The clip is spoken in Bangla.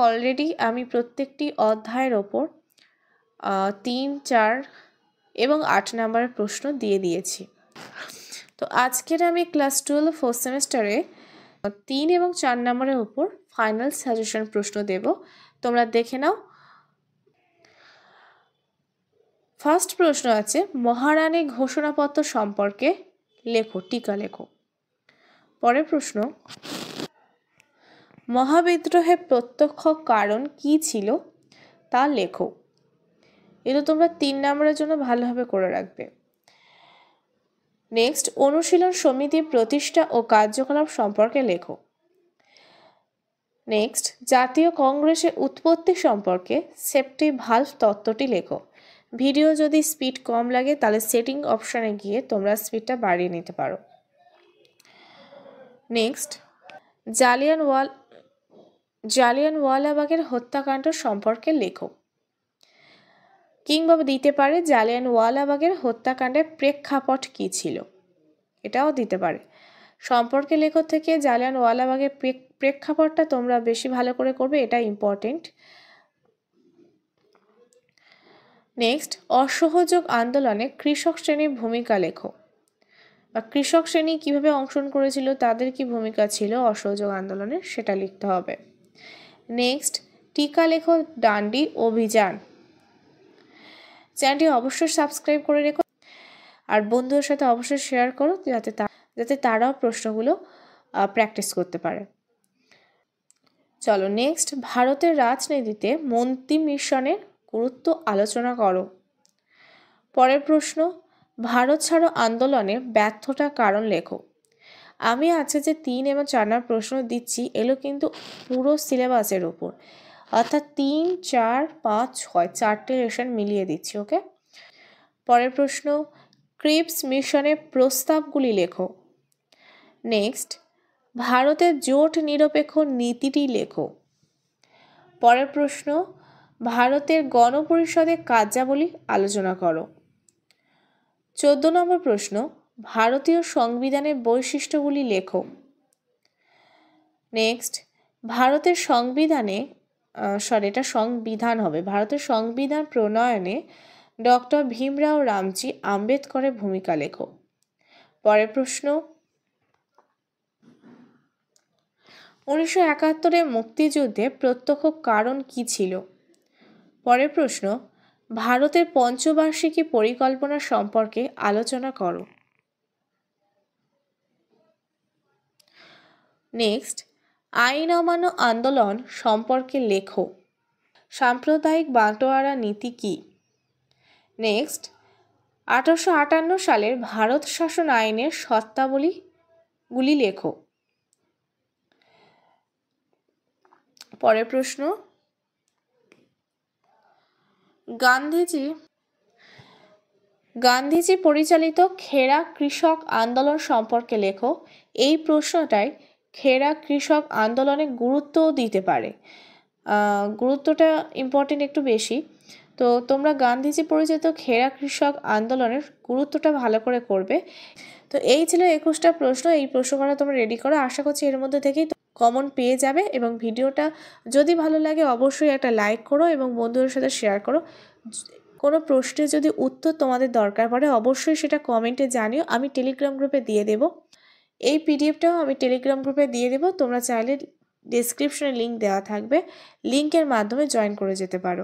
অলরেডি আমি প্রত্যেকটি অধ্যায়ের ওপর 3, 4 এবং 8 নম্বরের প্রশ্ন দিয়ে দিয়েছি। তো আজকের আমি ক্লাস 12 4th সেমিস্টারে 3 এবং 4 নম্বরের ওপর ফাইনাল সাজেশন প্রশ্ন দেব, তোমরা দেখে নাও। ফার্স্ট প্রশ্ন আছে, মহারানী ঘোষণাপত্র সম্পর্কে লেখো, টিকা লেখো। পরের প্রশ্ন, মহাবিদ্রোহের প্রত্যক্ষ কারণ কি ছিল তা লেখো। এটা তোমরা 3 নম্বরের জন্য ভালোভাবে করে রাখবে। নেক্সট, অনুশীলন সমিতি প্রতিষ্ঠা ও কার্যকলাপ সম্পর্কে লেখো। নেক্সট, জাতীয় কংগ্রেসের উৎপত্তি সম্পর্কে সেফটি ভালভ তত্ত্বটি লেখো। ভিডিও যদি স্পিড কম লাগে তাহলে সেটিং অপশানে গিয়ে তোমরা স্পিডটা বাড়িয়ে নিতে পারো। নেক্সট, জালিয়ানওয়ালাবাগের হত্যাকাণ্ড সম্পর্কে লেখো। কিংবা দিতে পারে জালিয়ানওয়ালাবাগের হত্যাকাণ্ডের প্রেক্ষাপট কী ছিল, এটাও দিতে পারে। সম্পর্কে লেখো থেকে জালিয়ানওয়ালাবাগের প্রেক্ষাপটটা তোমরা বেশি ভালো করে করবে, এটা ইম্পর্টেন্ট। নেক্সট, অসহযোগ আন্দোলনে কৃষক শ্রেণীর ভূমিকা লেখো, বা কৃষক শ্রেণী কীভাবে অংশগ্রহণ করেছিল, তাদের কি ভূমিকা ছিল অসহযোগ আন্দোলনে, সেটা লিখতে হবে। নেক্সট, টিকা লেখো ডান্ডি অভিযান। চ্যানেলটি অবশ্যই সাবস্ক্রাইব করে রেখো আর বন্ধুদের সাথে অবশ্যই শেয়ার করো যাতে তারাও প্রশ্নগুলো প্র্যাকটিস করতে পারে। চলো নেক্সট, ভারতের রাজনীতিতে মন্ত্রী মিশনের গুরুত্ব আলোচনা করো। পরের প্রশ্ন, ভারত ছাড়ো আন্দোলনের ব্যর্থতার কারণ লেখো। আমি আছে যে 3 এবং 4 নম্বর প্রশ্ন দিচ্ছি, এগুলো কিন্তু পুরো সিলেবাসের উপর, অর্থাৎ 3, 4, 5, 6 4টে লেসন মিলিয়ে দিচ্ছি। ওকে। পরের প্রশ্ন, ক্রিপস মিশনের প্রস্তাবগুলি লেখো। নেক্সট, ভারতের জোট নিরপেক্ষ নীতিটি লেখো। পরের প্রশ্ন, ভারতের গণপরিষদের কার্যাবলী আলোচনা করো। 14 নম্বর প্রশ্ন, ভারতীয় সংবিধানের বৈশিষ্ট্যগুলি লেখো। নেক্সট, ভারতের ভারতের সংবিধান প্রণয়নে ডক্টর ভীমরাও রামজি আম্বেদকরের ভূমিকা লেখো। পরের প্রশ্ন, 1971 মুক্তিযুদ্ধে প্রত্যক্ষ কারণ কি ছিল। পরের প্রশ্ন, ভারতের পঞ্চবার্ষিকী পরিকল্পনা সম্পর্কে আলোচনা করো। নেক্সট, আইন অমান্য আন্দোলন সম্পর্কে লেখো। সাম্প্রদায়িক বাঁটোয়ারা নীতি কি। নেক্সট, 1858 সালের ভারত শাসন আইনের শর্তাবলীগুলি লেখো। পরের প্রশ্ন, গান্ধীজি পরিচালিত খেরা কৃষক আন্দোলন সম্পর্কে লেখো। এই প্রশ্নটাই খেরা কৃষক আন্দোলনের গুরুত্বও দিতে পারে, গুরুত্বটা ইম্পর্টেন্ট একটু বেশি। তো তোমরা গান্ধীজি পরিচালিত খেরা কৃষক আন্দোলনের গুরুত্বটা ভালো করে করবে। তো এই ছিল 21টা প্রশ্ন। এই প্রশ্নগুলো তোমরা রেডি করো, আশা করছি এর মধ্যে থেকেই কমন পেয়ে যাবে। এবং ভিডিওটা যদি ভালো লাগে অবশ্যই একটা লাইক করো এবং বন্ধুদের সাথে শেয়ার করো। কোনো প্রশ্নের যদি উত্তর তোমাদের দরকার পড়ে অবশ্যই সেটা কমেন্টে জানিও, আমি টেলিগ্রাম গ্রুপে দিয়ে দেব। এই পিডিএফটাও আমি টেলিগ্রাম গ্রুপে দিয়ে দেব, তোমরা চাইলে ডেসক্রিপশনে লিঙ্ক দেওয়া থাকবে, লিঙ্কের মাধ্যমে জয়েন করে যেতে পারো।